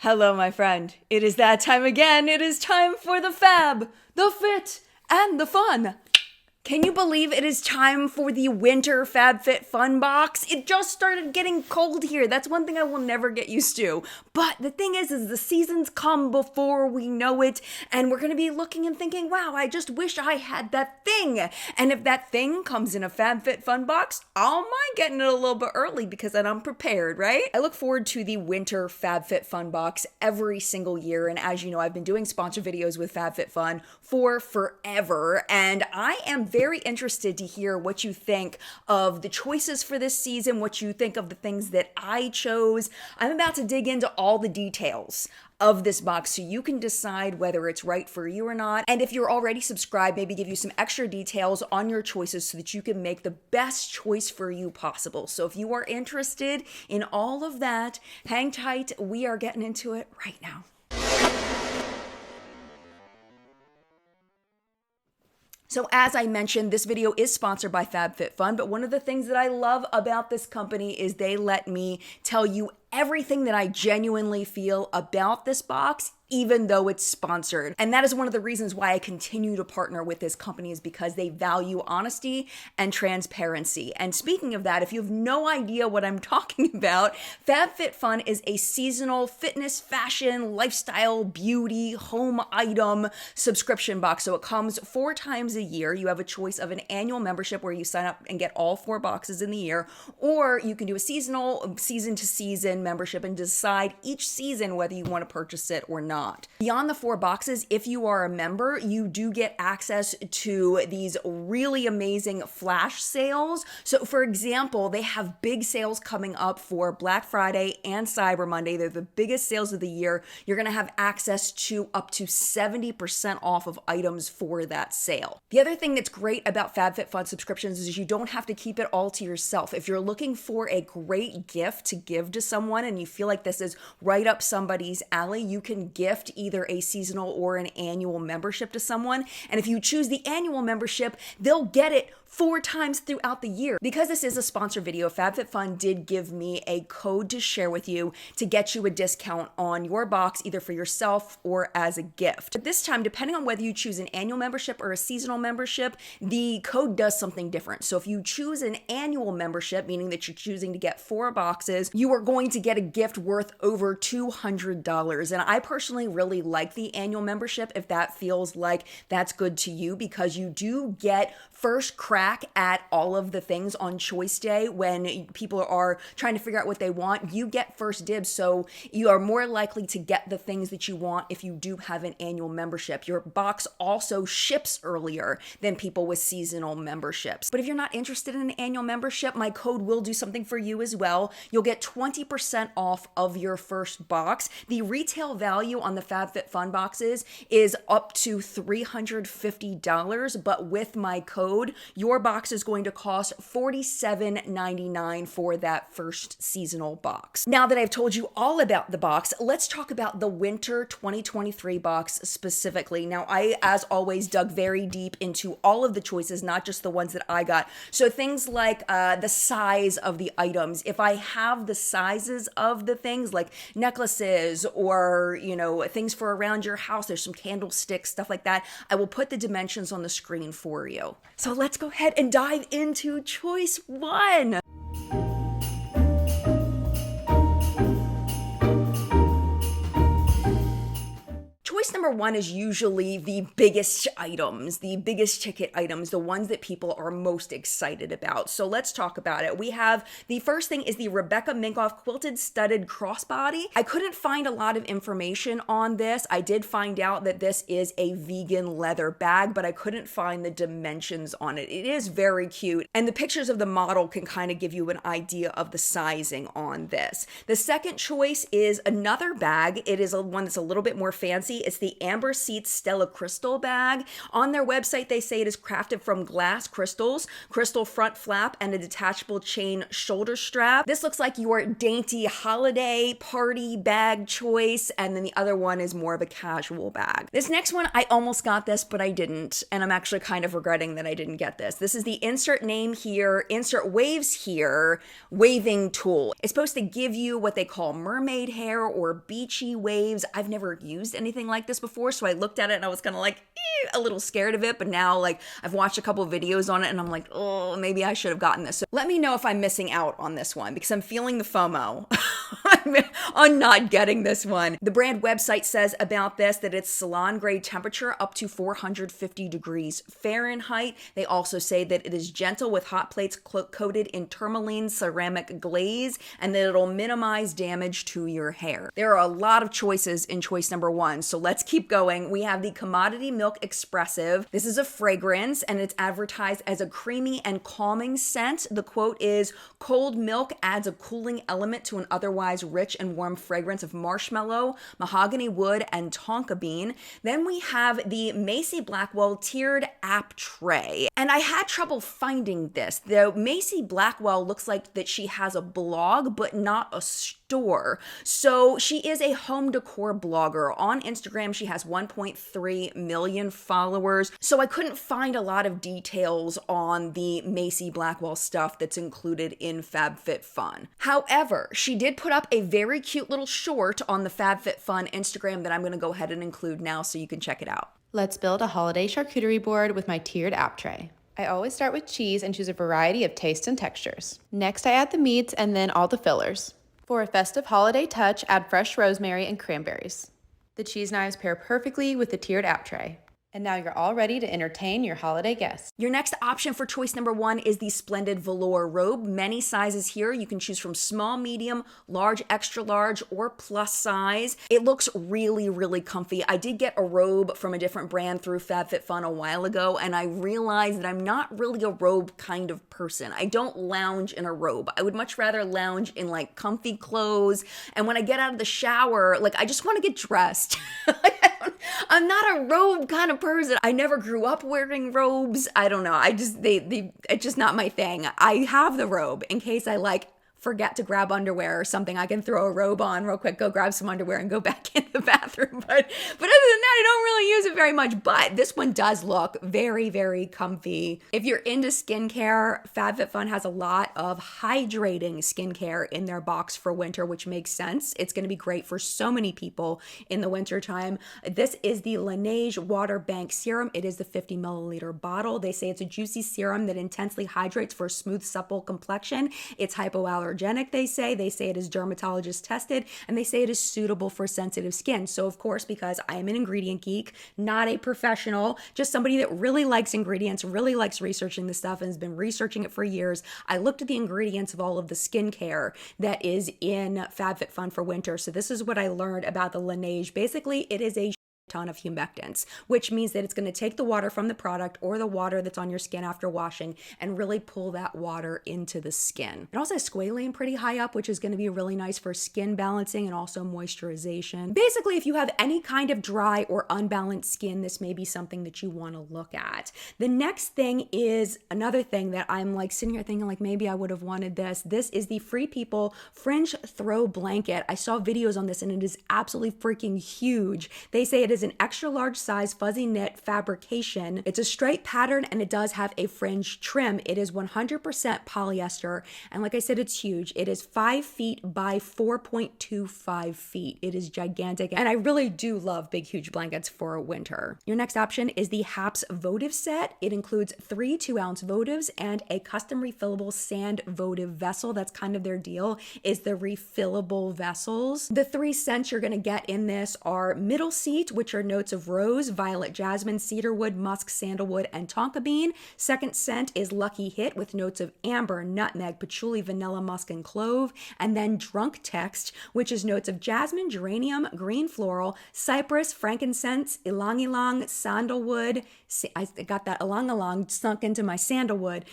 Hello, my friend. It is that time again. It is time for the fab, the fit, and the fun. Can you believe it is time for the winter FabFitFun box? It just started getting cold here. That's one thing I will never get used to. But the thing is the seasons come before we know it, and we're going to be looking and thinking, wow, I just wish I had that thing. And if that thing comes in a FabFitFun box, I'll mind getting it a little bit early because then I'm prepared, right? I look forward to the winter FabFitFun box every single year, and as you know, I've been doing sponsor videos with FabFitFun for forever, and I am very interested to hear what you think of the choices for this season, what you think of the things that I chose. I'm about to dig into all the details of this box so you can decide whether it's right for you or not. And if you're already subscribed, maybe give you some extra details on your choices so that you can make the best choice for you possible. So if you are interested in all of that, hang tight. We are getting into it right now. So as I mentioned, this video is sponsored by FabFitFun, but one of the things that I love about this company is they let me tell you everything that I genuinely feel about this box, even though it's sponsored. And that is one of the reasons why I continue to partner with this company, is because they value honesty and transparency. And speaking of that, if you have no idea what I'm talking about, FabFitFun is a seasonal fitness, fashion, lifestyle, beauty, home item subscription box. So it comes 4 times a year. You have a choice of an annual membership where you sign up and get all 4 boxes in the year, or you can do a seasonal, season to season membership and decide each season whether you want to purchase it or not. Beyond the 4 boxes, if you are a member, you do get access to these really amazing flash sales. So for example, they have big sales coming up for Black Friday and Cyber Monday. They're the biggest sales of the year. You're going to have access to up to 70% off of items for that sale. The other thing that's great about FabFitFun subscriptions is you don't have to keep it all to yourself. If you're looking for a great gift to give to someone and you feel like this is right up somebody's alley, you can gift either a seasonal or an annual membership to someone. And if you choose the annual membership, they'll get it 4 times throughout the year. Because this is a sponsor video, FabFitFun did give me a code to share with you to get you a discount on your box, either for yourself or as a gift. But this time, depending on whether you choose an annual membership or a seasonal membership, the code does something different. So if you choose an annual membership, meaning that you're choosing to get 4 boxes, you are going to get a gift worth over $200. And I personally really like the annual membership if that feels like that's good to you, because you do get first crack at all of the things on choice day. When people are trying to figure out what they want, you get first dibs, so you are more likely to get the things that you want if you do have an annual membership. Your box also ships earlier than people with seasonal memberships. But if you're not interested in an annual membership, my code will do something for you as well. You'll get 20% off of your first box. The retail value on the FabFitFun boxes is up to $350, but with my code, your box is going to cost $47.99 for that first seasonal box. Now that I've told you all about the box, let's talk about the winter 2023 box specifically. Now, I, as always, dug very deep into all of the choices, not just the ones that I got. So things like the size of the items. If I have the sizes of the things like necklaces or, you know, things for around your house, there's some candlesticks, stuff like that, I will put the dimensions on the screen for you. So let's go ahead and dive into choice 1. Choice number 1 is usually the biggest items, the biggest ticket items, the ones that people are most excited about. So let's talk about it. We have, the first thing is the Rebecca Minkoff Quilted Studded Crossbody. I couldn't find a lot of information on this. I did find out that this is a vegan leather bag, but I couldn't find the dimensions on it. It is very cute, and the pictures of the model can kind of give you an idea of the sizing on this. The second choice is another bag. It is one that's a little bit more fancy. It's the Amber Seats Stella Crystal bag. On their website, they say it is crafted from glass crystals, crystal front flap, and a detachable chain shoulder strap. This looks like your dainty holiday party bag choice, and then the other one is more of a casual bag. This next one, I almost got this, but I didn't, and I'm actually kind of regretting that I didn't get this. This is the insert name here, insert waves here, waving tool. It's supposed to give you what they call mermaid hair or beachy waves. I've never used anything like this before, so I looked at it and I was kind of like, a little scared of it, but now like I've watched a couple of videos on it and I'm like, oh, maybe I should have gotten this. So let me know if I'm missing out on this one because I'm feeling the FOMO on not getting this one. The brand website says about this that it's salon grade temperature up to 450 degrees Fahrenheit. They also say that it is gentle with hot plates coated in tourmaline ceramic glaze and that it'll minimize damage to your hair. There are a lot of choices in choice number 1, so let's keep going. We have the Commodity Milk Expressive. This is a fragrance and it's advertised as a creamy and calming scent. The quote is, "Cold milk adds a cooling element to an otherwise rich and warm fragrance of marshmallow, mahogany wood, and tonka bean." Then we have the Macy Blackwell Tiered App Tray. And I had trouble finding this. The Macy Blackwell looks like that she has a blog, but not a store. So she is a home decor blogger. On Instagram, she has 1.3 million followers. So I couldn't find a lot of details on the Macy Blackwell stuff that's included in FabFitFun. However, she did put up a very cute little short on the FabFitFun Instagram that I'm going to go ahead and include now so you can check it out. Let's build a holiday charcuterie board with my tiered app tray. I always start with cheese and choose a variety of tastes and textures. Next, I add the meats and then all the fillers. For a festive holiday touch, add fresh rosemary and cranberries. The cheese knives pair perfectly with the tiered app tray. And now you're all ready to entertain your holiday guests. Your next option for choice number 1 is the Splendid Velour Robe. Many sizes here. You can choose from small, medium, large, extra large, or plus size. It looks really, really comfy. I did get a robe from a different brand through FabFitFun a while ago, and I realized that I'm not really a robe kind of person. I don't lounge in a robe. I would much rather lounge in like comfy clothes. And when I get out of the shower, like I just want to get dressed. I'm not a robe kind of person. I never grew up wearing robes. I don't know. It's just not my thing. I have the robe in case I forget to grab underwear or something. I can throw a robe on real quick, go grab some underwear and go back in the bathroom. But other than that, I don't really use it very much. But this one does look very, very comfy. If you're into skincare, FabFitFun has a lot of hydrating skincare in their box for winter, which makes sense. It's going to be great for so many people in the winter time. This is the Laneige Water Bank Serum. It is the 50 milliliter bottle. They say it's a juicy serum that intensely hydrates for a smooth, supple complexion. It's hypoallergenic. They say it is dermatologist tested, and they say it is suitable for sensitive skin. So of course, because I am an ingredient geek, not a professional, just somebody that really likes ingredients, really likes researching this stuff and has been researching it for years, I looked at the ingredients of all of the skincare that is in FabFitFun for winter. So this is what I learned about the Laneige. Basically, it is a ton of humectants, which means that it's going to take the water from the product or the water that's on your skin after washing and really pull that water into the skin. It also has squalane pretty high up, which is going to be really nice for skin balancing and also moisturization. Basically, if you have any kind of dry or unbalanced skin, this may be something that you want to look at. The next thing is another thing that I'm sitting here thinking maybe I would have wanted this. This is the Free People Fringe Throw Blanket. I saw videos on this and it is absolutely freaking huge. They say it is an extra large size fuzzy knit fabrication. It's a straight pattern and it does have a fringe trim. It is 100% polyester. And like I said, it's huge. It is 5 feet by 4.25 feet. It is gigantic. And I really do love big, huge blankets for winter. Your next option is the Haps votive set. It includes 3 2-ounce votives and a custom refillable sand votive vessel. That's kind of their deal, is the refillable vessels. The 3 scents you're going to get in this are Middle Seat, which are notes of rose, violet, jasmine, cedarwood, musk, sandalwood, and tonka bean. Second scent is Lucky Hit with notes of amber, nutmeg, patchouli, vanilla, musk, and clove. And then Drunk Text, which is notes of jasmine, geranium, green floral, cypress, frankincense, ylang ylang, sandalwood. I got that ylang ylang sunk into my sandalwood.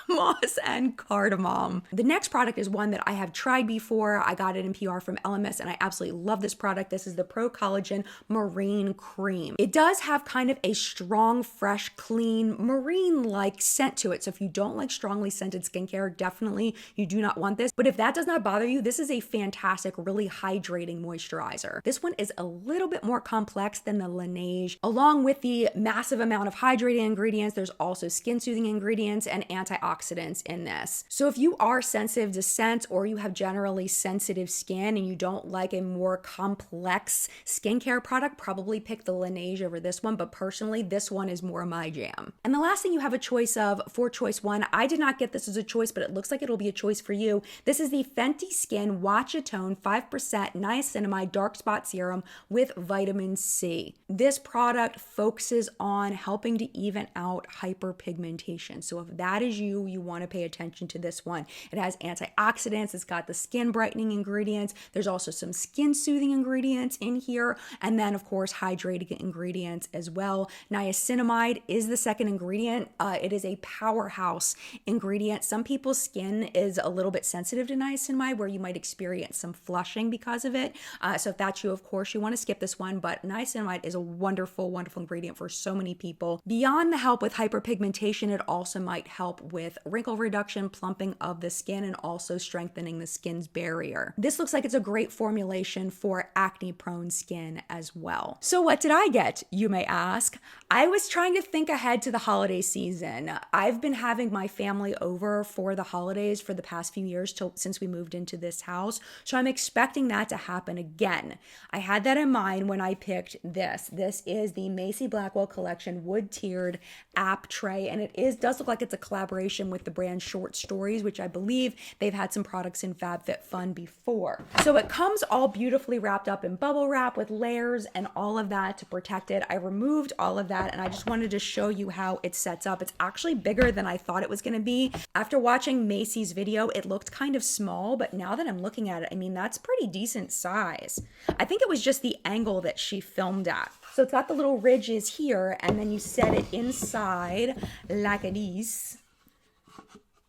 moss and cardamom. The next product is one that I have tried before. I got it in PR from LMS and I absolutely love this product. This is the Pro Collagen Marine Cream. It does have kind of a strong, fresh, clean, marine-like scent to it. So if you don't like strongly scented skincare, definitely you do not want this. But if that does not bother you, this is a fantastic, really hydrating moisturizer. This one is a little bit more complex than the Laneige. Along with the massive amount of hydrating ingredients, there's also skin soothing ingredients and antioxidants in this. So if you are sensitive to scents or you have generally sensitive skin and you don't like a more complex skincare product, probably pick the Laneige over this one. But personally, this one is more my jam. And the last thing you have a choice of for choice one, I did not get this as a choice, but it looks like it'll be a choice for you. This is the Fenty Skin Watch-A-Tone 5% Niacinamide Dark Spot Serum with vitamin C. This product focuses on helping to even out hyperpigmentation. So if that is you, you want to pay attention to this one. It has antioxidants, it's got the skin brightening ingredients, there's also some skin soothing ingredients in here, and then of course hydrating ingredients as well. Niacinamide is the second ingredient. It is a powerhouse ingredient. Some people's skin is a little bit sensitive to niacinamide where you might experience some flushing because of it. So if that's you, of course, you want to skip this one, but niacinamide is a wonderful, wonderful ingredient for so many people. Beyond the help with hyperpigmentation, it also might help with wrinkle reduction, plumping of the skin, and also strengthening the skin's barrier. This looks like it's a great formulation for acne-prone skin as well. So what did I get, you may ask? I was trying to think ahead to the holiday season. I've been having my family over for the holidays for the past few years since we moved into this house. So I'm expecting that to happen again. I had that in mind when I picked this. This is the Macy Blackwell Collection Wood Tiered App Tray, and it does look like it's a collaboration with the brand Short Stories, which I believe they've had some products in FabFitFun before. So it comes all beautifully wrapped up in bubble wrap with layers and all of that to protect it. I removed all of that and I just wanted to show you how it sets up. It's actually bigger than I thought it was going to be. After watching Macy's video, it looked kind of small, but now that I'm looking at it, I mean, that's pretty decent size. I think it was just the angle that she filmed at. So it's got the little ridges here, and then you set it inside like this.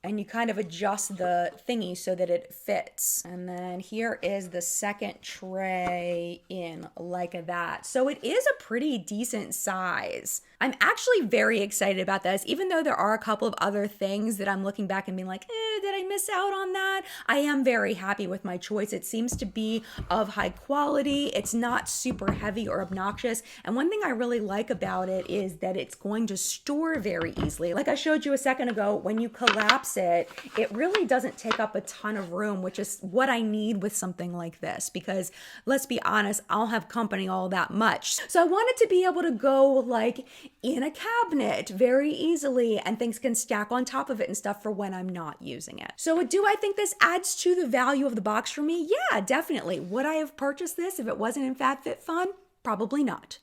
And you kind of adjust the thingy so that it fits. And then here is the second tray in like that. So it is a pretty decent size. I'm actually very excited about this, even though there are a couple of other things that I'm looking back and being like, did I miss out on that? I am very happy with my choice. It seems to be of high quality. It's not super heavy or obnoxious. And one thing I really like about it is that it's going to store very easily. Like I showed you a second ago, when you collapse it really doesn't take up a ton of room, which is what I need with something like this, because let's be honest, I'll have company all that much. So I wanted to be able to go like in a cabinet very easily, and things can stack on top of it and stuff for when I'm not using it. So do I think this adds to the value of the box for me? Yeah, definitely. Would I have purchased this if it wasn't in FabFitFun? Probably not.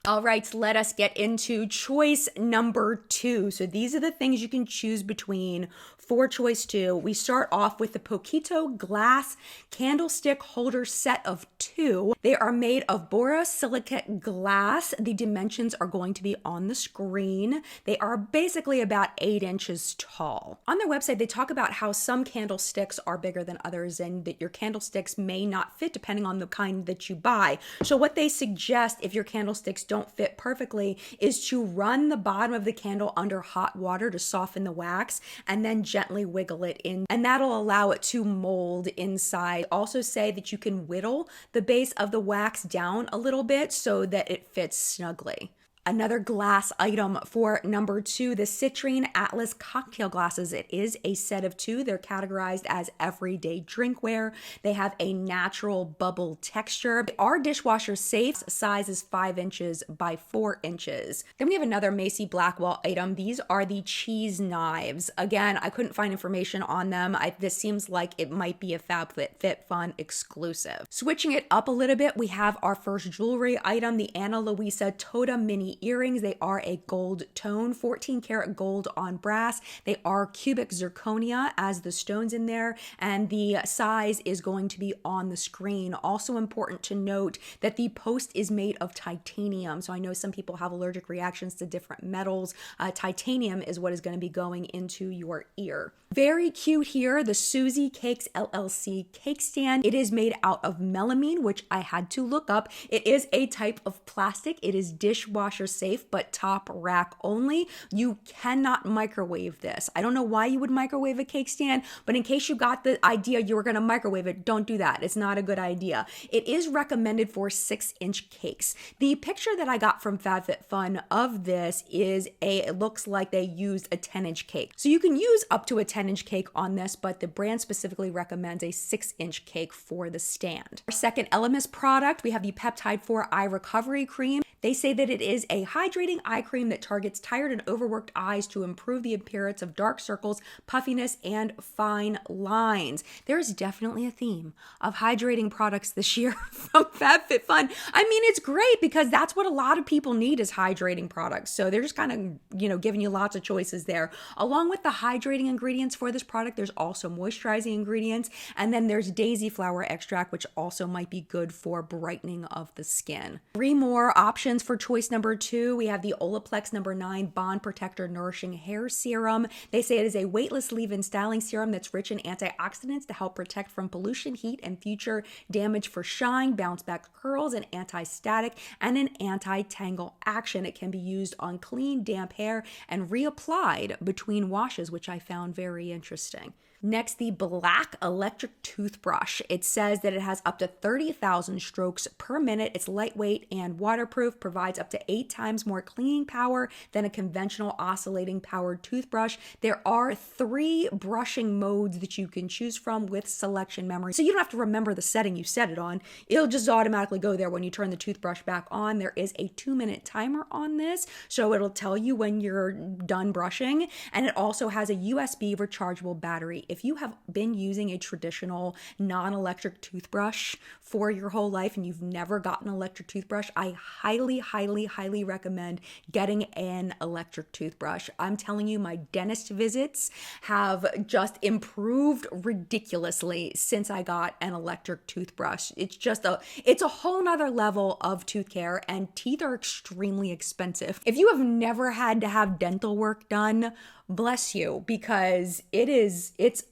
All right, let us get into choice number 2. So these are the things you can choose between for choice 2. We start off with the Poquito glass candlestick holder set of 2. They are made of borosilicate glass. The dimensions are going to be on the screen. They are basically about 8 inches tall. On their website, they talk about how some candlesticks are bigger than others and that your candlesticks may not fit depending on the kind that you buy. So what they suggest if your candlesticks don't fit perfectly is to run the bottom of the candle under hot water to soften the wax and then gently wiggle it in, and that'll allow it to mold inside. Also say that you can whittle the base of the wax down a little bit so that it fits snugly. Another glass item for number 2, the Citrine Atlas cocktail glasses. It is a set of 2. They're categorized as everyday drinkware. They have a natural bubble texture. They are dishwasher safe. Size is 5 inches by 4 inches. Then we have another Macy Blackwell item. These are the cheese knives. Again, I couldn't find information on them. This seems like it might be a FabFitFun exclusive. Switching it up a little bit, we have our first jewelry item, the Ana Luisa Toda Mini earrings. They are a gold tone, 14 karat gold on brass. They are cubic zirconia as the stones in there, and the size is going to be on the screen. Also important to note that the post is made of titanium. So I know some people have allergic reactions to different metals. Titanium is what is going to be going into your ear. Very cute here, the Susie Cakes LLC cake stand. It is made out of melamine, which I had to look up. It is a type of plastic. It is dishwasher safe, but top rack only. You cannot microwave this. I don't know why you would microwave a cake stand, but in case you got the idea you were going to microwave it, don't do that. It's not a good idea. It is recommended for 6-inch cakes. The picture that I got from FabFitFun of this is it looks like they used a 10-inch cake. So you can use up to a 10-inch cake on this, but the brand specifically recommends a 6-inch cake for the stand. Our second Elemis product, we have the Peptide 4 Eye Recovery Cream. They say that it is a hydrating eye cream that targets tired and overworked eyes to improve the appearance of dark circles, puffiness, and fine lines. There is definitely a theme of hydrating products this year from FabFitFun. I mean, it's great because that's what a lot of people need is hydrating products. So they're just kind of, giving you lots of choices there. Along with the hydrating ingredients for this product, there's also moisturizing ingredients. And then there's daisy flower extract, which also might be good for brightening of the skin. 3 more options for choice number 2. We have the Olaplex number 9 Bond Protector Nourishing Hair Serum. They say it is a weightless leave-in styling serum that's rich in antioxidants to help protect from pollution, heat, and future damage for shine, bounce back curls, and anti-static, and an anti-tangle action. It can be used on clean, damp hair and reapplied between washes, which I found very interesting. Next, the Black Electric Toothbrush. It says that it has up to 30,000 strokes per minute. It's lightweight and waterproof, provides up to 8 times more cleaning power than a conventional oscillating powered toothbrush. There are 3 brushing modes that you can choose from with selection memory. So you don't have to remember the setting you set it on. It'll just automatically go there when you turn the toothbrush back on. There is a 2-minute timer on this, so it'll tell you when you're done brushing. And it also has a USB rechargeable battery. If you have been using a traditional non-electric toothbrush for your whole life and you've never gotten an electric toothbrush, I highly, highly, highly recommend getting an electric toothbrush. I'm telling you, my dentist visits have just improved ridiculously since I got an electric toothbrush. It's a whole nother level of tooth care, and teeth are extremely expensive. If you have never had to have dental work done, bless you, because it's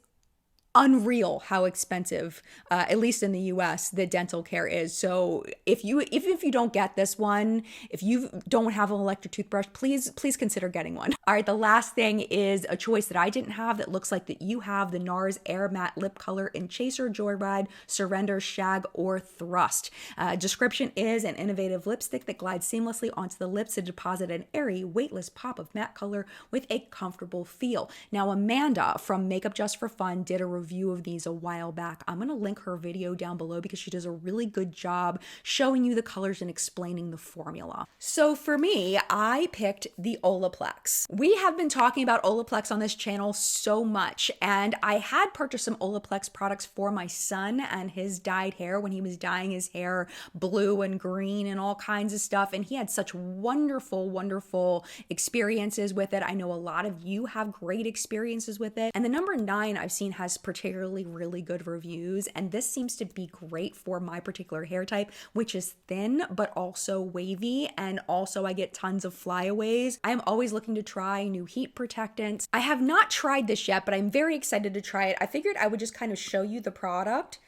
unreal how expensive, at least in the US, the dental care is. So if you don't get this one, if you don't have an electric toothbrush, please consider getting one. All right, the last thing is a choice that I didn't have that looks like that you have, the NARS Air Matte Lip Color in Chaser, Joyride, Surrender, Shag, or Thrust. Description is an innovative lipstick that glides seamlessly onto the lips to deposit an airy, weightless pop of matte color with a comfortable feel. Now, Amanda from Makeup Just for Fun did a review of these a while back. I'm going to link her video down below because she does a really good job showing you the colors and explaining the formula. So for me, I picked the Olaplex. We have been talking about Olaplex on this channel so much, and I had purchased some Olaplex products for my son and his dyed hair when he was dyeing his hair blue and green and all kinds of stuff, and he had such wonderful, wonderful experiences with it. I know a lot of you have great experiences with it, and the number 9 I've seen has particularly really good reviews, and this seems to be great for my particular hair type, which is thin but also wavy, and also I get tons of flyaways. I am always looking to try new heat protectants. I have not tried this yet, but I'm very excited to try it. I figured I would just kind of show you the product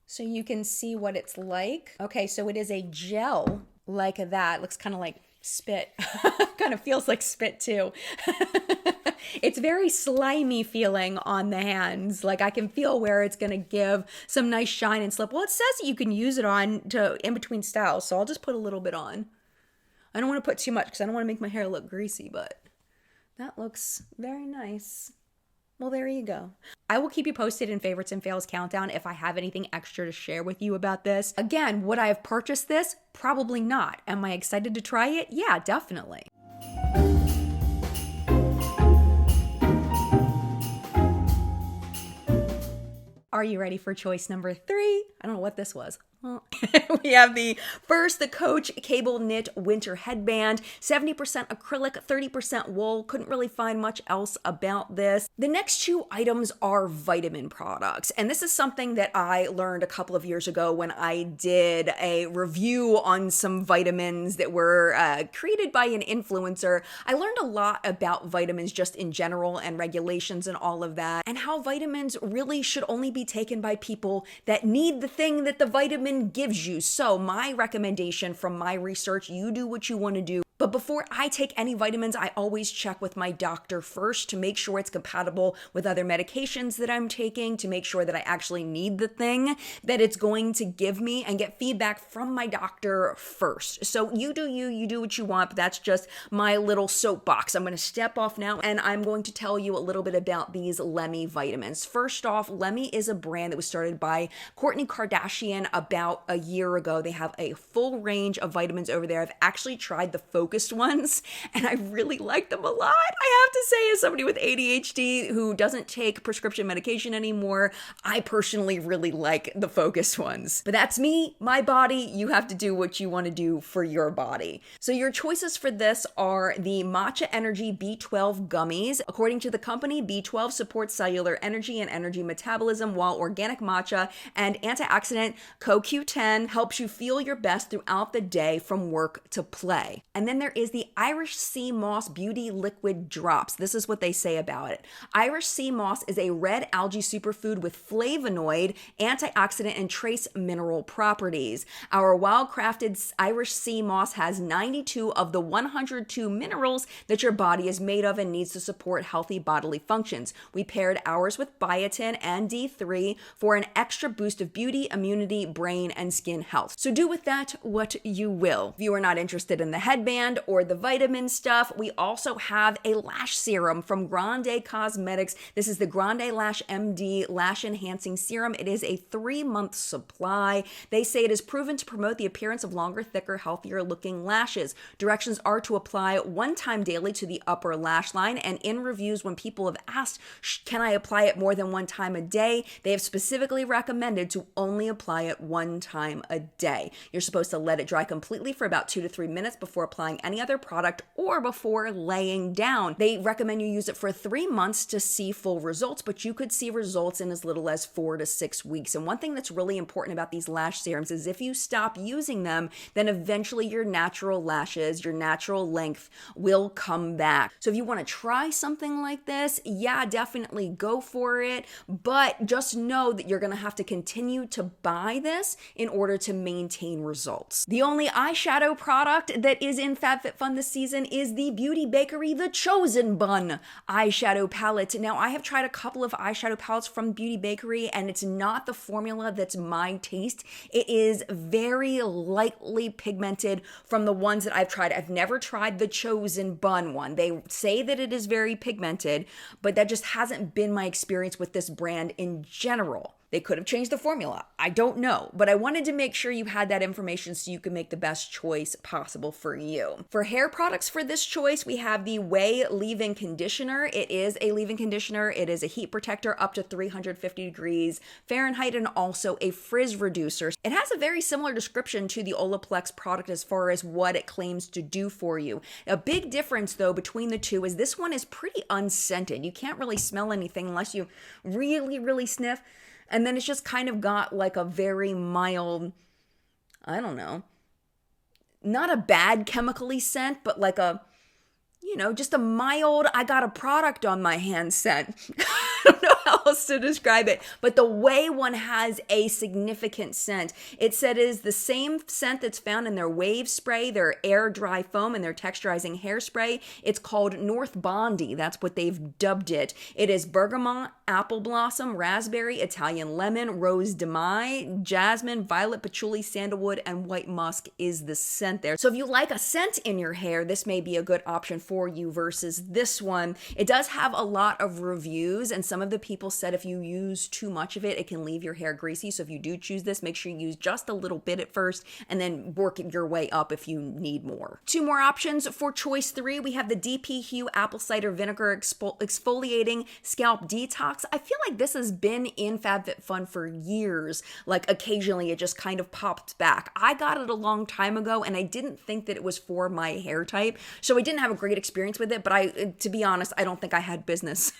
so you can see what it's like. Okay, so it is a gel like that. It looks kind of like spit. Kind of feels like spit too. It's very slimy feeling on the hands. Like I can feel where it's going to give some nice shine and slip. Well, it says that you can use it on to in between styles, so I'll just put a little bit on. I don't want to put too much because I don't want to make my hair look greasy, but that looks very nice. Well, there you go. I will keep you posted in Favorites and Fails Countdown if I have anything extra to share with you about this. Again, would I have purchased this? Probably not. Am I excited to try it? Yeah, definitely. Are you ready for choice number 3? I don't know what this was. We have the Coach Cable Knit Winter Headband, 70% acrylic, 30% wool. Couldn't really find much else about this. The next two items are vitamin products. And this is something that I learned a couple of years ago when I did a review on some vitamins that were created by an influencer. I learned a lot about vitamins just in general and regulations and all of that, and how vitamins really should only be taken by people that need the thing that the vitamin gives you. So my recommendation from my research, you do what you want to do. But before I take any vitamins, I always check with my doctor first to make sure it's compatible with other medications that I'm taking, to make sure that I actually need the thing that it's going to give me, and get feedback from my doctor first. So you do what you want, but that's just my little soapbox. I'm going to step off now and I'm going to tell you a little bit about these Lemme vitamins. First off, Lemme is a brand that was started by Kourtney Kardashian about a year ago. They have a full range of vitamins over there. I've actually tried the focused ones and I really like them a lot. I have to say, as somebody with ADHD who doesn't take prescription medication anymore, I personally really like the focused ones. But that's me, my body. You have to do what you want to do for your body. So your choices for this are the Matcha Energy B12 gummies. According to the company, B12 supports cellular energy and energy metabolism, while organic matcha and antioxidant CoQ10 helps you feel your best throughout the day from work to play. And then there is the Irish Sea Moss Beauty Liquid Drops. This is what they say about it. Irish Sea Moss is a red algae superfood with flavonoid, antioxidant, and trace mineral properties. Our wild-crafted Irish Sea Moss has 92 of the 102 minerals that your body is made of and needs to support healthy bodily functions. We paired ours with biotin and D3 for an extra boost of beauty, immunity, brain, and skin health. So do with that what you will. If you are not interested in the headband or the vitamin stuff, we also have a lash serum from Grande Cosmetics. This is the Grande Lash MD Lash Enhancing Serum. It is a 3-month supply. They say it is proven to promote the appearance of longer, thicker, healthier looking lashes. Directions are to apply 1 time daily to the upper lash line, and in reviews when people have asked, can I apply it more than 1 time a day, they have specifically recommended to only apply it 1 time a day. You're supposed to let it dry completely for about 2 to 3 minutes before applying any other product or before laying down. They recommend you use it for 3 months to see full results, but you could see results in as little as 4 to 6 weeks. And one thing that's really important about these lash serums is if you stop using them, then eventually your natural lashes, your natural length will come back. So if you want to try something like this, yeah, definitely go for it. But just know that you're going to have to continue to buy this in order to maintain results. The only eyeshadow product that is in FabFitFun this season is the Beauty Bakery The Chosen Bun eyeshadow palette. Now, I have tried a couple of eyeshadow palettes from Beauty Bakery, and it's not the formula that's my taste. It is very lightly pigmented from the ones that I've tried. I've never tried the Chosen Bun one. They say that it is very pigmented, but that just hasn't been my experience with this brand in general. They could have changed the formula. I don't know, but I wanted to make sure you had that information so you can make the best choice possible for you. For hair products for this choice, we have the Way Leave-In Conditioner. It is a leave-in conditioner. It is a heat protector up to 350 degrees Fahrenheit and also a frizz reducer. It has a very similar description to the Olaplex product as far as what it claims to do for you. A big difference though between the two is this one is pretty unscented. You can't really smell anything unless you really sniff. And then it's just kind of got like a very mild, I don't know, not a bad chemically scent, but like a, just a mild, I got a product on my hand scent. I don't know how else to describe it, but the way one has a significant scent. It said it is the same scent that's found in their Wave Spray, their Air Dry Foam, and their texturizing hairspray. It's called North Bondi. That's what they've dubbed it. It is bergamot, apple blossom, raspberry, Italian lemon, rose de mai, jasmine, violet, patchouli, sandalwood, and white musk is the scent there. So if you like a scent in your hair, this may be a good option for you versus this one. It does have a lot of reviews, and some of the people people said if you use too much of it, it can leave your hair greasy. So if you do choose this, make sure you use just a little bit at first and then work your way up if you need more. Two more options for choice 3. We have the DP Hue Apple Cider Vinegar Exfoliating Scalp Detox. I feel like this has been in FabFitFun for years. Like occasionally it just kind of popped back. I got it a long time ago and I didn't think that it was for my hair type. So I didn't have a great experience with it, but to be honest, I don't think I had business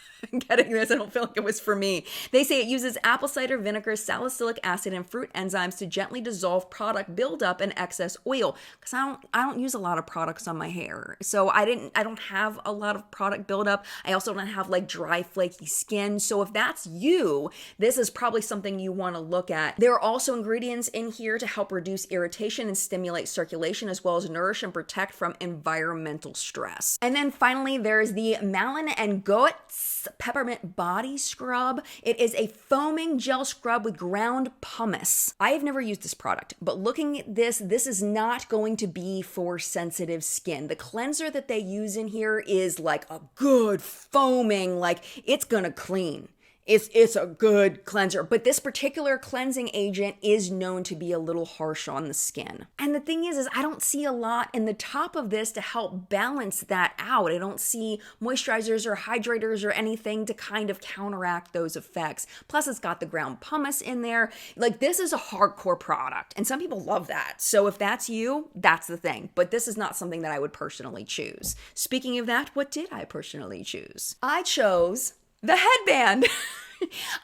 getting this. I don't feel like it was for me. They say it uses apple cider vinegar, salicylic acid, and fruit enzymes to gently dissolve product buildup and excess oil. Because I don't use a lot of products on my hair. So I don't have a lot of product buildup. I also don't have like dry, flaky skin. So if that's you, this is probably something you want to look at. There are also ingredients in here to help reduce irritation and stimulate circulation, as well as nourish and protect from environmental stress. And then finally, there's the Malin and Goetz Peppermint Body Scrub. It is a foaming gel scrub with ground pumice. I have never used this product, but looking at this is not going to be for sensitive skin. The cleanser that they use in here is like a good foaming, like it's gonna clean. It's a good cleanser, but this particular cleansing agent is known to be a little harsh on the skin. And the thing is I don't see a lot in the top of this to help balance that out. I don't see moisturizers or hydrators or anything to kind of counteract those effects. Plus it's got the ground pumice in there. Like this is a hardcore product and some people love that. So if that's you, that's the thing. But this is not something that I would personally choose. Speaking of that, what did I personally choose? I chose the headband.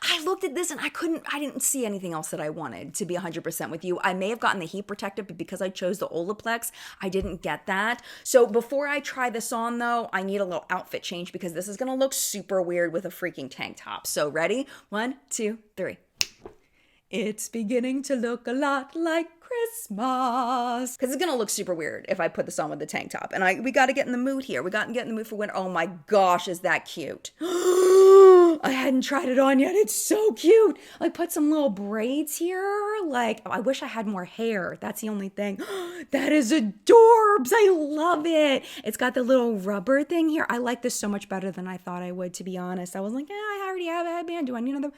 I looked at this and I didn't see anything else that I wanted, to be 100% with you. I may have gotten the heat protective, but because I chose the Olaplex, I didn't get that. So before I try this on though, I need a little outfit change because this is gonna look super weird with a freaking tank top. So ready? 1, 2, 3. It's beginning to look a lot like Christmas. Because it's going to look super weird if I put this on with the tank top. And we got to get in the mood here. We got to get in the mood for winter. Oh my gosh, is that cute. I hadn't tried it on yet. It's so cute. Like put some little braids here. Like I wish I had more hair. That's the only thing. That is adorbs. I love it. It's got the little rubber thing here. I like this so much better than I thought I would, to be honest. I was like, I already have a headband. Do I need another?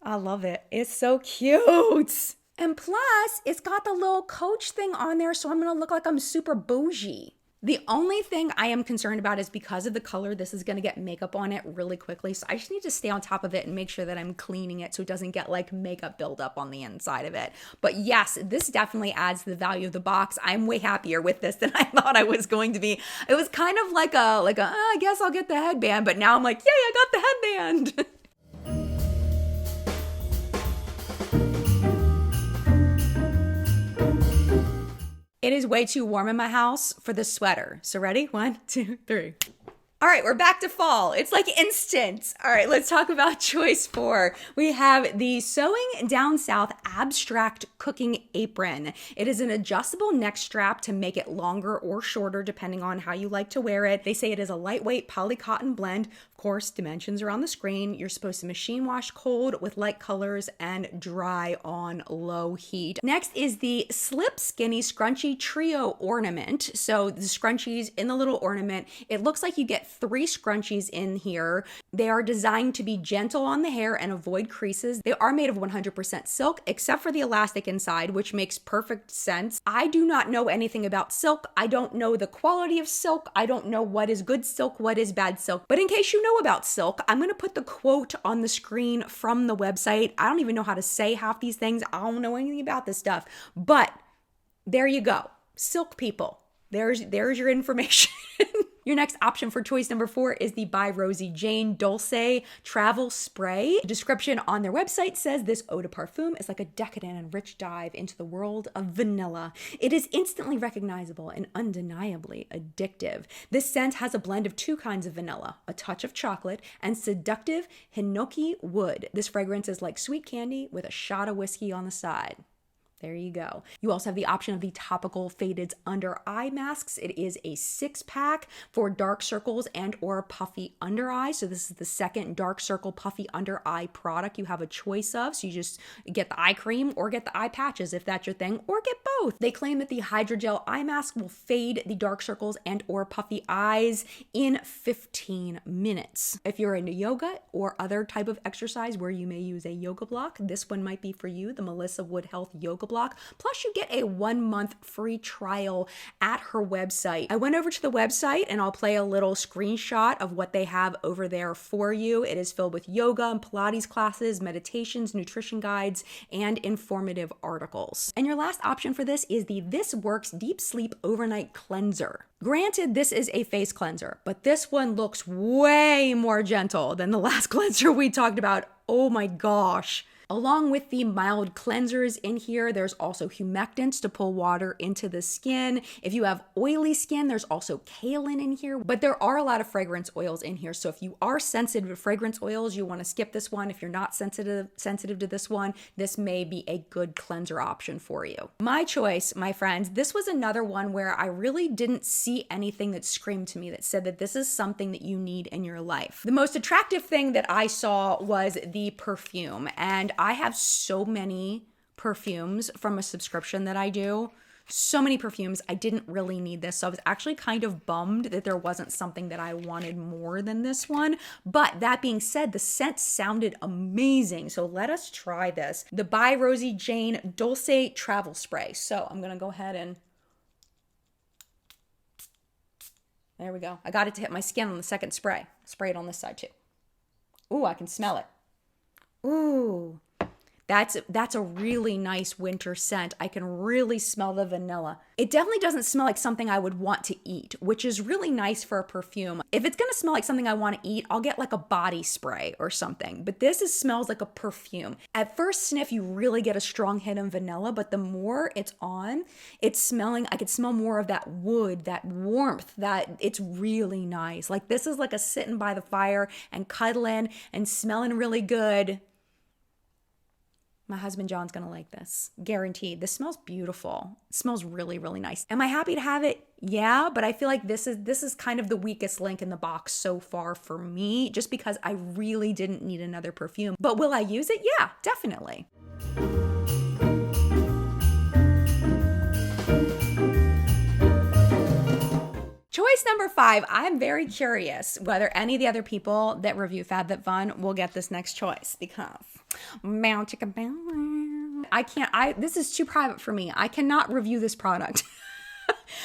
I love it. It's so cute. And plus, it's got the little coach thing on there, so I'm going to look like I'm super bougie. The only thing I am concerned about is because of the color, this is going to get makeup on it really quickly. So I just need to stay on top of it and make sure that I'm cleaning it so it doesn't get like makeup buildup on the inside of it. But yes, this definitely adds to the value of the box. I'm way happier with this than I thought I was going to be. It was kind of like I guess I'll get the headband, but now I'm like, yay, I got the headband. It is way too warm in my house for the sweater. So ready? 1, 2, 3. All right, we're back to fall. It's like instant. All right, let's talk about choice 4. We have the Sewing Down South Abstract Cooking Apron. It is an adjustable neck strap to make it longer or shorter depending on how you like to wear it. They say it is a lightweight poly cotton blend. Of course, dimensions are on the screen. You're supposed to machine wash cold with light colors and dry on low heat. Next is the Slip Skinny Scrunchie Trio Ornament. So the scrunchies in the little ornament, it looks like you get 3 scrunchies in here. They are designed to be gentle on the hair and avoid creases. They are made of 100% silk, except for the elastic inside, which makes perfect sense. I do not know anything about silk. I don't know the quality of silk. I don't know what is good silk, what is bad silk. But in case you know about silk, I'm going to put the quote on the screen from the website. I don't even know how to say half these things. I don't know anything about this stuff. But there you go. Silk people. There's your information. Your next option for choice number 4 is the by Rosie Jane Dulce Travel Spray. The description on their website says this eau de parfum is like a decadent and rich dive into the world of vanilla. It is instantly recognizable and undeniably addictive. This scent has a blend of 2 kinds of vanilla, a touch of chocolate, and seductive hinoki wood. This fragrance is like sweet candy with a shot of whiskey on the side. There you go. You also have the option of the topical faded under eye masks. It is a 6-pack for dark circles and or puffy under eye. So this is the second dark circle puffy under eye product you have a choice of. So you just get the eye cream or get the eye patches if that's your thing, or get both. They claim that the hydrogel eye mask will fade the dark circles and or puffy eyes in 15 minutes. If you're into yoga or other type of exercise where you may use a yoga block, this one might be for you, the Melissa Wood Health Yoga Block. Plus you get a 1-month free trial at her website. I went over to the website and I'll play a little screenshot of what they have over there for you. It is filled with yoga and Pilates classes, meditations, nutrition guides, and informative articles. And your last option for this is the This Works Deep Sleep Overnight Cleanser. Granted, this is a face cleanser, but this one looks way more gentle than the last cleanser we talked about. Oh my gosh. Along with the mild cleansers in here, there's also humectants to pull water into the skin. If you have oily skin, there's also kaolin in here, but there are a lot of fragrance oils in here. So if you are sensitive to fragrance oils, you want to skip this one. If you're not sensitive to this one, this may be a good cleanser option for you. My choice, my friends, this was another one where I really didn't see anything that screamed to me that said that this is something that you need in your life. The most attractive thing that I saw was the perfume, and I have so many perfumes from a subscription that I do. So many perfumes. I didn't really need this. So I was actually kind of bummed that there wasn't something that I wanted more than this one. But that being said, the scent sounded amazing. So let us try this. The By Rosie Jane Dulce Travel Spray. So I'm going to go ahead and there we go. I got it to hit my skin on the second spray. Spray it on this side too. Ooh, I can smell it. Ooh. That's a really nice winter scent. I can really smell the vanilla. It definitely doesn't smell like something I would want to eat, which is really nice for a perfume. If it's gonna smell like something I want to eat, I'll get like a body spray or something. But this smells like a perfume. At first sniff, you really get a strong hit of vanilla, but the more it's on, it's smelling, I could smell more of that wood, that warmth, that it's really nice. Like this is like a sitting by the fire and cuddling and smelling really good. My husband John's gonna like this, guaranteed. This smells beautiful. It smells really, really nice. Am I happy to have it? Yeah, but I feel like this is kind of the weakest link in the box so far for me, just because I really didn't need another perfume. But will I use it? Yeah, definitely. Choice number 5, I'm very curious whether any of the other people that review FabFitFun will get this next choice because this is too private for me. I cannot review this product.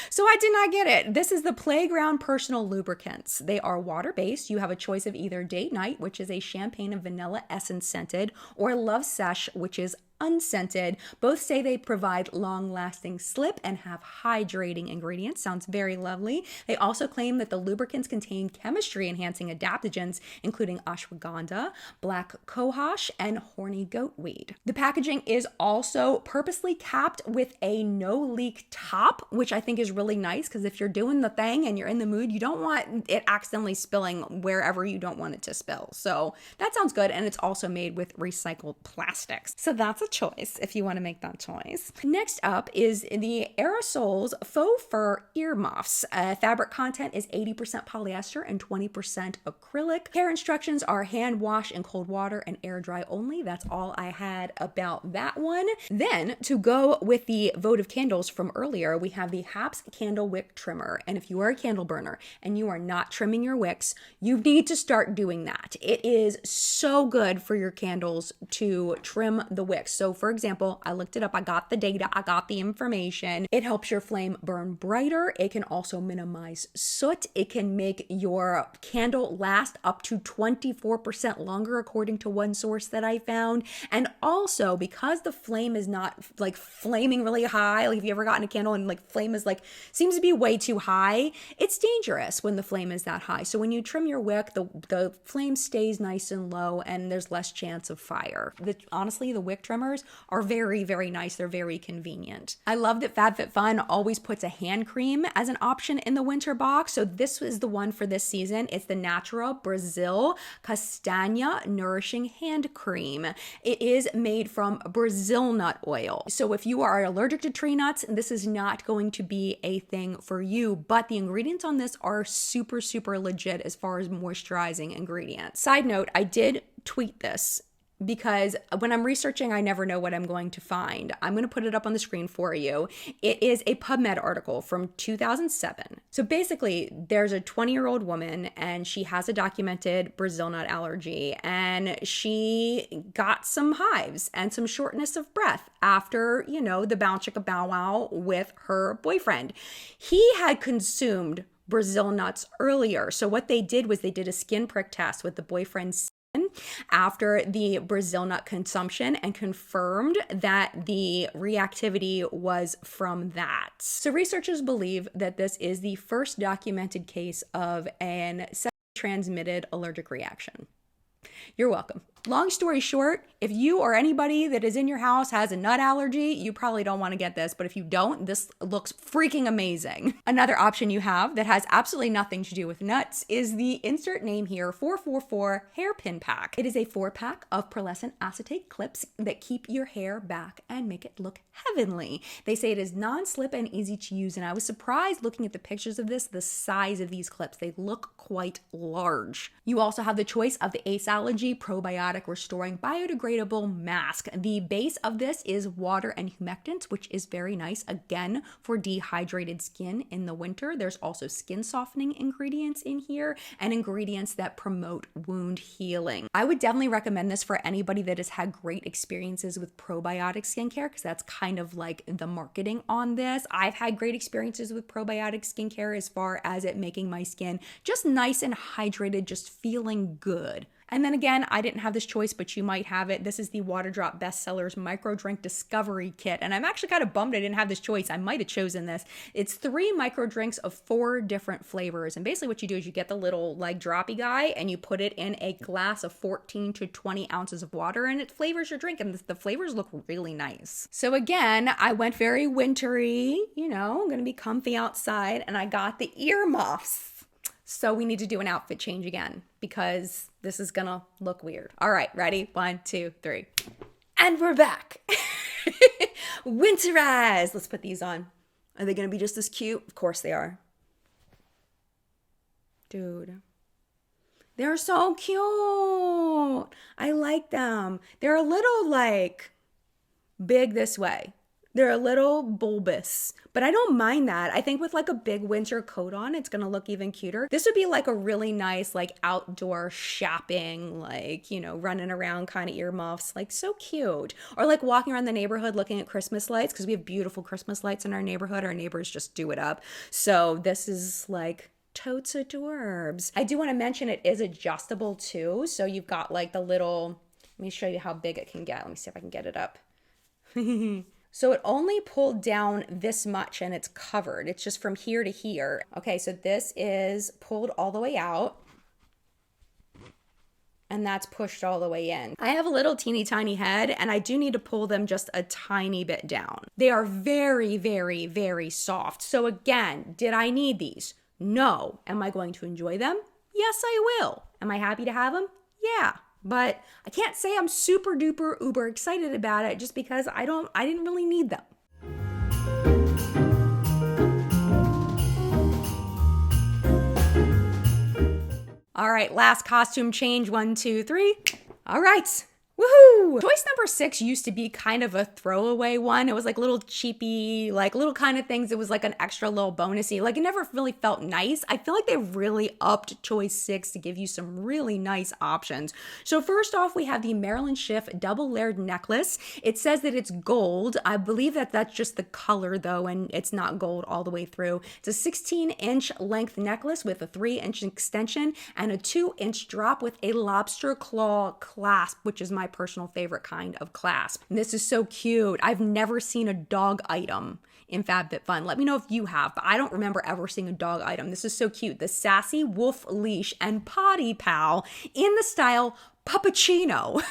So I did not get it. This is the Playground Personal Lubricants. They are water-based. You have a choice of either Date Night, which is a champagne and vanilla essence scented, or Love Sesh, which is unscented. Both say they provide long-lasting slip and have hydrating ingredients. Sounds very lovely. They also claim that the lubricants contain chemistry-enhancing adaptogens, including ashwagandha, black cohosh, and horny goat weed. The packaging is also purposely capped with a no-leak top, which I think is really nice because if you're doing the thing and you're in the mood, you don't want it accidentally spilling wherever you don't want it to spill. So that sounds good. And it's also made with recycled plastics. So that's a choice if you want to make that choice. Next up is the Aerosols Faux Fur Earmuffs. Fabric content is 80% polyester and 20% acrylic. Care instructions are hand wash in cold water and air dry only. That's all I had about that one. Then to go with the votive candles from earlier, we have the Haps Candle Wick Trimmer. And if you are a candle burner and you are not trimming your wicks, you need to start doing that. It is so good for your candles to trim the wicks. So for example, I looked it up, I got the data, I got the information. It helps your flame burn brighter. It can also minimize soot. It can make your candle last up to 24% longer, according to one source that I found. And also because the flame is not like flaming really high, like if you ever gotten a candle and like flame is like, seems to be way too high, it's dangerous when the flame is that high. So when you trim your wick, the flame stays nice and low and there's less chance of fire. Honestly, the wick trimmer trimmers are very, very nice. They're very convenient. I love that FabFitFun always puts a hand cream as an option in the winter box. So this is the one for this season. It's the Natura Brazil Castanha Nourishing Hand Cream. It is made from Brazil nut oil. So if you are allergic to tree nuts, this is not going to be a thing for you, but the ingredients on this are super, super legit as far as moisturizing ingredients. Side note, I did tweet this because when I'm researching, I never know what I'm going to find. I'm going to put it up on the screen for you. It is a PubMed article from 2007. So basically, there's a 20-year-old woman and she has a documented Brazil nut allergy, and she got some hives and some shortness of breath after, you know, the bow chicka bow wow with her boyfriend. He had consumed Brazil nuts earlier. So what they did was they did a skin prick test with the boyfriend's after the Brazil nut consumption and confirmed that the reactivity was from that. So researchers believe that this is the first documented case of an sexually transmitted allergic reaction. You're welcome. Long story short, if you or anybody that is in your house has a nut allergy, you probably don't want to get this, but if you don't, this looks freaking amazing. Another option you have that has absolutely nothing to do with nuts is the insert name here, 444 Hairpin Pack. It is a 4-pack of pearlescent acetate clips that keep your hair back and make it look heavenly. They say it is non-slip and easy to use, and I was surprised looking at the pictures of this, the size of these clips. They look quite large. You also have the choice of the Ace Allergy Probiotic Restoring Biodegradable Mask. The base of this is water and humectants, which is very nice, again, for dehydrated skin in the winter. There's also skin softening ingredients in here and ingredients that promote wound healing. I would definitely recommend this for anybody that has had great experiences with probiotic skincare, because that's kind of like the marketing on this. I've had great experiences with probiotic skincare as far as it making my skin just nice and hydrated, just feeling good. And then again, I didn't have this choice, but you might have it. This is the Water Drop Bestsellers Micro Drink Discovery Kit. And I'm actually kind of bummed I didn't have this choice. I might have chosen this. It's 3 micro drinks of 4 different flavors. And basically what you do is you get the little like droppy guy and you put it in a glass of 14 to 20 ounces of water, and it flavors your drink. And the flavors look really nice. So again, I went very wintry, you know, I'm going to be comfy outside, and I got the earmuffs. So we need to do an outfit change again because this is gonna look weird. All right, ready? 1, 2, 3. And we're back. Winterize. Let's put these on. Are they gonna be just as cute? Of course they are. Dude. They're so cute. I like them. They're a little like big this way. They're a little bulbous, but I don't mind that. I think with like a big winter coat on, it's gonna look even cuter. This would be like a really nice like outdoor shopping, like, you know, running around kind of earmuffs, like so cute. Or like walking around the neighborhood looking at Christmas lights, because we have beautiful Christmas lights in our neighborhood. Our neighbors just do it up. So this is like totes adorbs. I do want to mention it is adjustable too. So you've got like the little, let me show you how big it can get. Let me see if I can get it up. So it only pulled down this much and it's covered. It's just from here to here. Okay, so this is pulled all the way out and that's pushed all the way in. I have a little teeny tiny head and I do need to pull them just a tiny bit down. They are very, very, very soft. So again, did I need these? No. Am I going to enjoy them? Yes, I will. Am I happy to have them? Yeah. But I can't say I'm super duper uber excited about it just because I didn't really need them. All right, last costume change, 1, 2, 3. All right. Woohoo! Choice number 6 used to be kind of a throwaway one. It was like little cheapy, like little kind of things. It was like an extra little bonusy. Like it never really felt nice. I feel like they really upped choice 6 to give you some really nice options. So first off, we have the Marilyn Schiff double layered necklace. It says that it's gold. I believe that that's just the color though, and it's not gold all the way through. It's a 16-inch length necklace with a 3-inch extension and a 2-inch drop with a lobster claw clasp, which is my personal favorite kind of clasp. And this is so cute. I've never seen a dog item in FabFitFun. Let me know if you have, but I don't remember ever seeing a dog item. This is so cute. The Sassy Wolf Leash and Potty Pal in the style Puppuccino.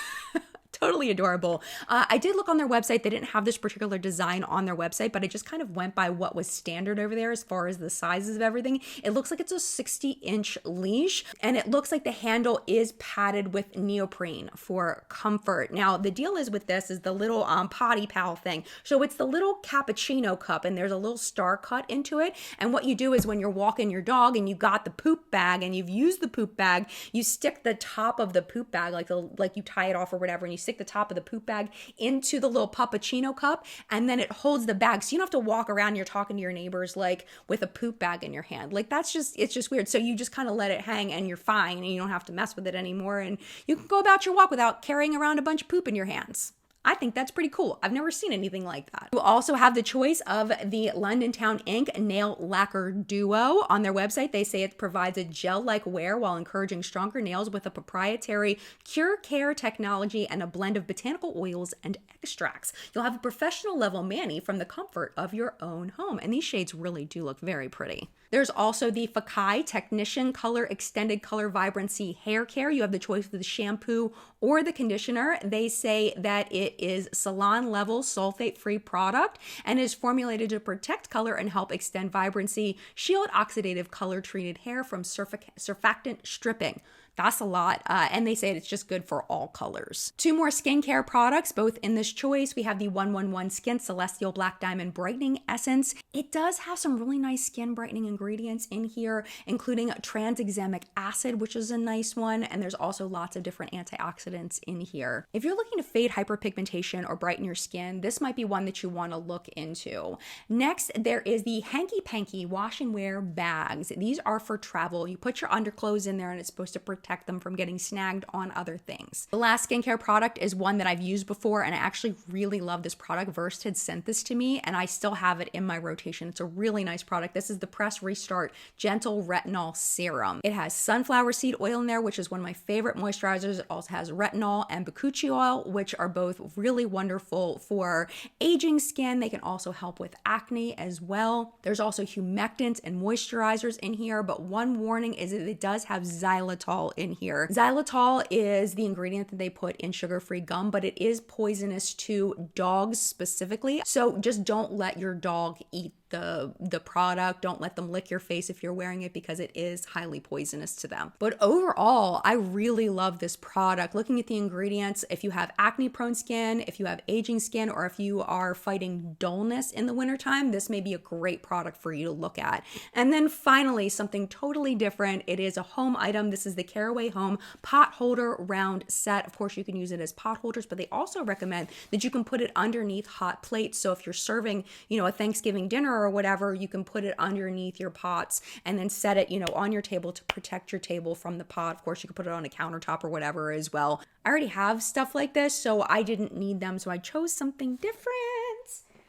Totally adorable. I did look on their website. They didn't have this particular design on their website, but I just kind of went by what was standard over there as far as the sizes of everything. It looks like it's a 60-inch leash, and it looks like the handle is padded with neoprene for comfort. Now, the deal is with this is the little potty pal thing. So it's the little cappuccino cup, and there's a little star cut into it. And what you do is when you're walking your dog and you got the poop bag and you've used the poop bag, you stick the top of the poop bag, like you tie it off or whatever, and you stick the top of the poop bag into the little puppuccino cup, and then it holds the bag. So you don't have to walk around, you're talking to your neighbors like with a poop bag in your hand. Like it's just weird. So you just kind of let it hang and you're fine, and you don't have to mess with it anymore, and you can go about your walk without carrying around a bunch of poop in your hands. I think that's pretty cool. I've never seen anything like that. You also have the choice of the London Town Ink Nail Lacquer Duo. On their website, they say it provides a gel-like wear while encouraging stronger nails with a proprietary cure care technology and a blend of botanical oils and extracts. You'll have a professional level mani from the comfort of your own home. And these shades really do look very pretty. There's also the Fakai Technician Color Extended Color Vibrancy Hair Care. You have the choice of the shampoo or the conditioner. They say that it is salon level sulfate free product and is formulated to protect color and help extend vibrancy, shield oxidative color treated hair from surfactant stripping. That's a lot. And they say it's just good for all colors. Two more skincare products, both in this choice. We have the 111 Skin Celestial Black Diamond Brightening Essence. It does have some really nice skin brightening ingredients in here, including tranexamic acid, which is a nice one. And there's also lots of different antioxidants in here. If you're looking to fade hyperpigmentation or brighten your skin, this might be one that you want to look into. Next, there is the Hanky Panky Wash and Wear Bags. These are for travel. You put your underclothes in there and it's supposed to protect them from getting snagged on other things. The last skincare product is one that I've used before, and I actually really love this product. Versed had sent this to me, and I still have it in my rotation. It's a really nice product. This is the Press Restart Gentle Retinol Serum. It has sunflower seed oil in there, which is one of my favorite moisturizers. It also has retinol and bakuchi oil, which are both really wonderful for aging skin. They can also help with acne as well. There's also humectants and moisturizers in here, but one warning is that it does have xylitol in here. Xylitol is the ingredient that they put in sugar-free gum, but it is poisonous to dogs specifically. So just don't let your dog eat the product. Don't let them lick your face if you're wearing it, because it is highly poisonous to them. But overall, I really love this product. Looking at the ingredients, if you have acne prone skin, if you have aging skin, or if you are fighting dullness in the wintertime, this may be a great product for you to look at. And then finally, something totally different. It is a home item. This is the Caraway Home Pot Holder Round Set. Of course, you can use it as pot holders, but they also recommend that you can put it underneath hot plates. So if you're serving, a Thanksgiving dinner or whatever, you can put it underneath your pots and then set it, on your table to protect your table from the pot. Of course, you can put it on a countertop or whatever as well. I already have stuff like this, so I didn't need them. So I chose something different.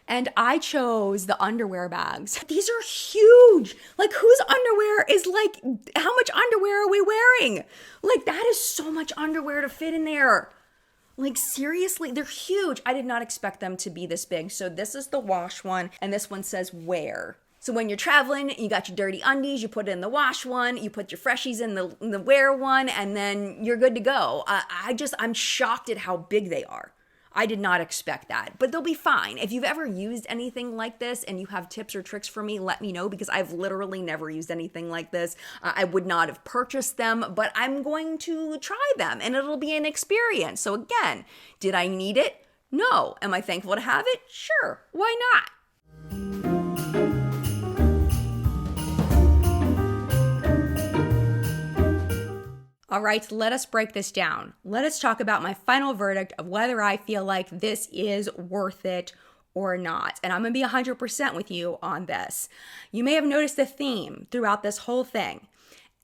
And I chose the underwear bags. These are huge. Like, whose underwear is like, how much underwear are we wearing? Like, that is so much underwear to fit in there. Like, seriously, they're huge. I did not expect them to be this big. So this is the wash one, and this one says wear. So when you're traveling, you got your dirty undies, you put it in the wash one, you put your freshies in the wear one, and then you're good to go. I'm shocked at how big they are. I did not expect that, but they'll be fine. If you've ever used anything like this and you have tips or tricks for me, let me know, because I've literally never used anything like this. I would not have purchased them, but I'm going to try them and it'll be an experience. So again, did I need it? No. Am I thankful to have it? Sure. Why not? All right, let us break this down. Let us talk about my final verdict of whether I feel like this is worth it or not. And I'm gonna be 100% with you on this. You may have noticed a theme throughout this whole thing.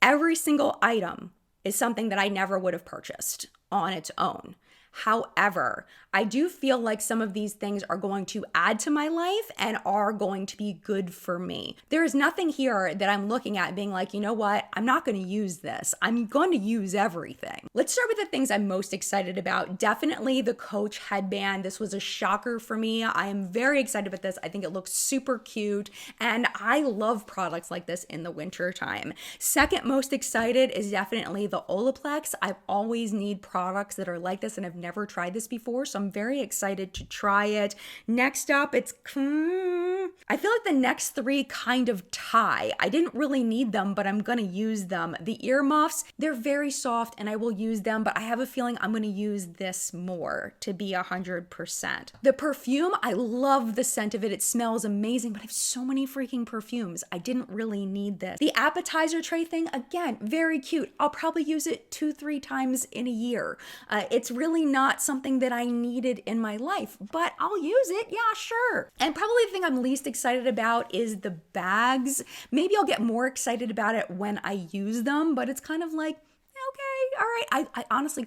Every single item is something that I never would have purchased on its own. However, I do feel like some of these things are going to add to my life and are going to be good for me. There is nothing here that I'm looking at being like, you know what? I'm not going to use this. I'm going to use everything. Let's start with the things I'm most excited about. Definitely the Coach headband. This was a shocker for me. I am very excited about this. I think it looks super cute, and I love products like this in the winter time. Second most excited is definitely the Olaplex. I always need products that are like this, and I've never tried this before, so I'm very excited to try it. Next up, I feel like the next three kind of tie. I didn't really need them, but I'm gonna use them. The earmuffs, they're very soft and I will use them, but I have a feeling I'm gonna use this more to be 100%. The perfume, I love the scent of it. It smells amazing, but I have so many freaking perfumes. I didn't really need this. The appetizer tray thing, again, very cute. I'll probably use it 2-3 times in a year. It's really not something that I needed in my life, but I'll use it, yeah, sure. And probably the thing I'm least excited about is the bags. Maybe I'll get more excited about it when I use them, but it's kind of like, okay, all right. I honestly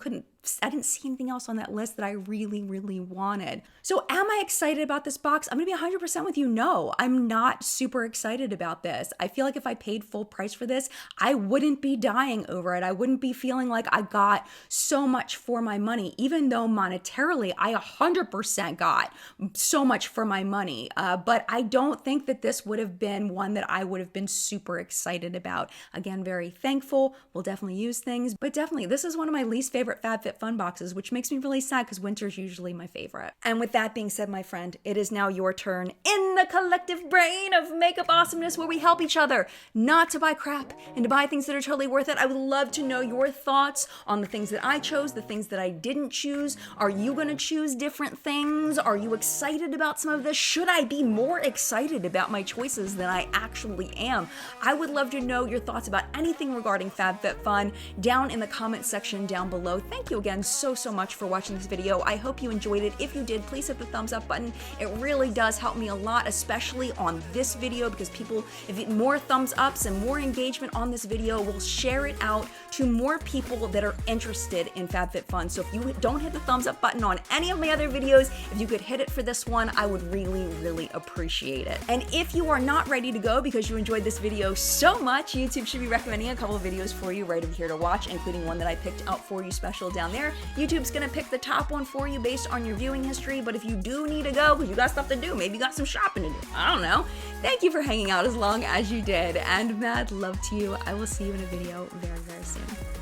I didn't see anything else on that list that I really, really wanted. So am I excited about this box? I'm gonna be 100% with you. No, I'm not super excited about this. I feel like if I paid full price for this, I wouldn't be dying over it. I wouldn't be feeling like I got so much for my money, even though monetarily I 100% got so much for my money. But I don't think that this would have been one that I would have been super excited about. Again, very thankful. We'll definitely use things, but definitely this is one of my least favorite FabFitFun boxes, which makes me really sad because winter's usually my favorite. And with that being said, my friend, it is now your turn in the collective brain of makeup awesomeness where we help each other not to buy crap and to buy things that are totally worth it. I would love to know your thoughts on the things that I chose, the things that I didn't choose. Are you going to choose different things? Are you excited about some of this? Should I be more excited about my choices than I actually am? I would love to know your thoughts about anything regarding FabFitFun down in the comment section down below. Thank you again so much for watching this video. I hope you enjoyed it. If you did, please hit the thumbs up button. It really does help me a lot, especially on this video, because if more thumbs ups and more engagement on this video will share it out to more people that are interested in FabFitFun. So if you don't hit the thumbs up button on any of my other videos, if you could hit it for this one, I would really appreciate it. And if you are not ready to go because you enjoyed this video so much, YouTube should be recommending a couple of videos for you right over here to watch, including one that I picked out for you special down there. YouTube's gonna pick the top one for you based on your viewing history, but if you do need to go because you got stuff to do, maybe you got some shopping to do, I don't know. Thank you for hanging out as long as you did, and mad love to you. I will see you in a video very soon.